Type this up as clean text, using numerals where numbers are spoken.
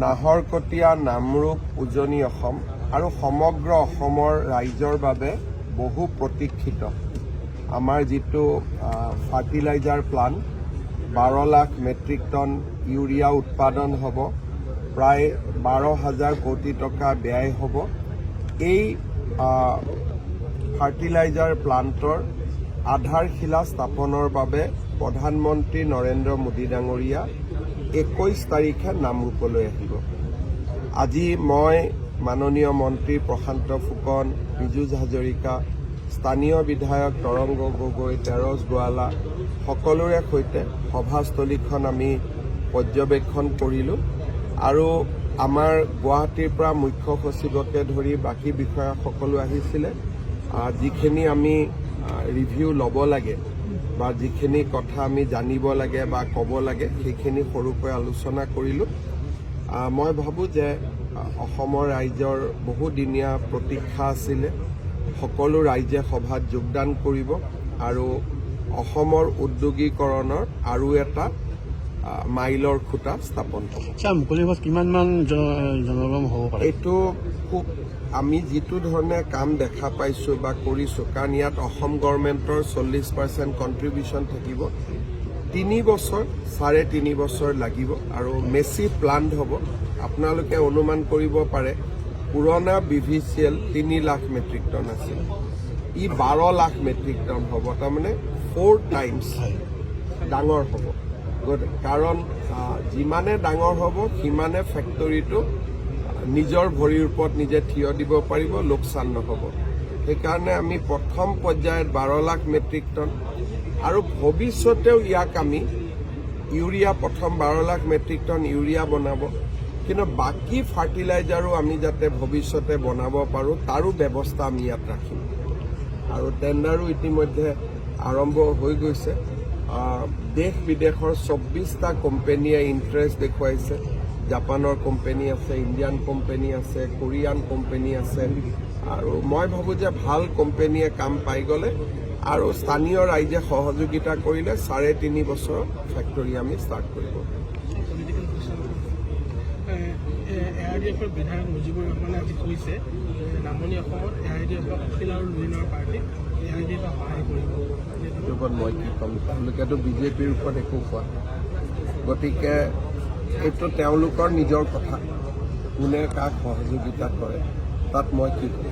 নাহৰকটীয়া, নামৰূপ, উজনি অসম আৰু সমগ্ৰ অসমৰ ৰাইজৰ বাবে বহু প্ৰতীক্ষিত আমাৰ যিটো fertilizer plant 12 lakh metric ton urea উৎপাদন হ'ব, প্ৰায় 12,000 কোটি টকা ব্যয় হ'ব। এই ফাৰ্টিলাইজাৰ প্লাণ্টৰ আধাৰশিলা স্থাপনৰ বাবে প্ৰধানমন্ত্ৰী নৰেন্দ্ৰ মোদী ডাঙৰীয়া 21 তাৰিখে নামৰূপলৈ আহিব। আজি মই মাননীয় মন্ত্ৰী প্ৰশান্ত ফুকন, পীযুষ হাজৰিকা, স্থানীয় বিধায়ক তৰংগ গগৈ, তেৰছ গোৱালা সকলোৰে সৈতে সভাস্থলীখন আমি পৰ্যবেক্ষণ কৰিলোঁ আৰু আমাৰ গুৱাহাটীৰ পৰা মুখ্য সচিবকে ধৰি বাকী বিষয়াসকলো আহিছিলে। যিখিনি আমি ৰিভিউ ল'ব লাগে বা যিখিনি কথা আমি জানিব লাগে বা ক'ব লাগে সেইখিনি সৰুকৈ আলোচনা কৰিলোঁ। মই ভাবোঁ যে অসমৰ ৰাইজৰ বহুদিনীয়া প্ৰতীক্ষা আছিলে। সকলো ৰাইজে সভাত যোগদান কৰিব আৰু অসমৰ উদ্যোগীকৰণৰ আৰু এটা মাইলৰ খুঁটা স্থাপন হ'ব। মুকলি সভাত কিমানমান জনগণ হ'ব পাৰে? এইটো খুব আমি যিটো ধৰণে কাম দেখা পাইছোঁ বা কৰিছোঁ, কাৰণ ইয়াত অসম গভৰ্ণমেণ্টৰ 40% কণ্ট্ৰিবিউশ্যন থাকিব। 3 বছৰ 3.5 বছৰ লাগিব আৰু মেচিভ প্লান্ট হ'ব। আপোনালোকে অনুমান কৰিব পাৰে পুৰণা BVCL 3 লাখ মেট্ৰিক টন আছিল, ই 12 লাখ মেট্ৰিক টন হ'ব, তাৰমানে 4 টাইমছ ডাঙৰ হ'ব। কাৰণ যিমানে ডাঙৰ হ'ব সিমানে ফেক্টৰীটো নিজৰ ভৰিৰ ওপৰত নিজে থিয় দিব পাৰিব, লোকচান নহ'ব। সেইকাৰণে আমি প্ৰথম পৰ্যায়ত 12 লাখ মেট্ৰিক টন আৰু ভৱিষ্যতেও ইয়াক আমি ইউৰিয়া প্ৰথম 12 লাখ মেট্ৰিক টন ইউৰিয়া বনাব, কিন্তু বাকী ফাৰ্টিলাইজাৰো আমি যাতে ভৱিষ্যতে বনাব পাৰোঁ তাৰো ব্যৱস্থা আমি ইয়াত ৰাখিম। আৰু টেণ্ডাৰো ইতিমধ্যে আৰম্ভ হৈ গৈছে। দেশ বিদেশৰ 24টা কোম্পানীয়ে ইণ্টাৰেষ্ট দেখুৱাইছে। জাপানৰ কোম্পানী আছে, ইণ্ডিয়ান কোম্পানী আছে, কোৰিয়ান কোম্পানী আছে আৰু মই ভাবোঁ যে ভাল কোম্পানীয়ে কাম পাই গ'লে আৰু স্থানীয় ৰাইজে সহযোগিতা কৰিলে 3.5 বছৰ ফেক্টৰী আমি ষ্টাৰ্ট কৰিব। ARDFৰ বিধায়ক মুজিবুৰ ৰহমানে আজি কৈছে নামনি অসমত ARDFক অখিল আৰু লুইনৰ পাৰ্টিক ARDFক সহায় কৰিব। এইটোৰ ওপৰত মই কি ক'ম, তেওঁলোকেতো বিজেপিৰ ওপৰত একো কোৱা, গতিকে এইটো তেওঁলোকৰ নিজৰ কথা, কোনে কাক সহযোগিতা কৰে তাত মই কি ক'ম।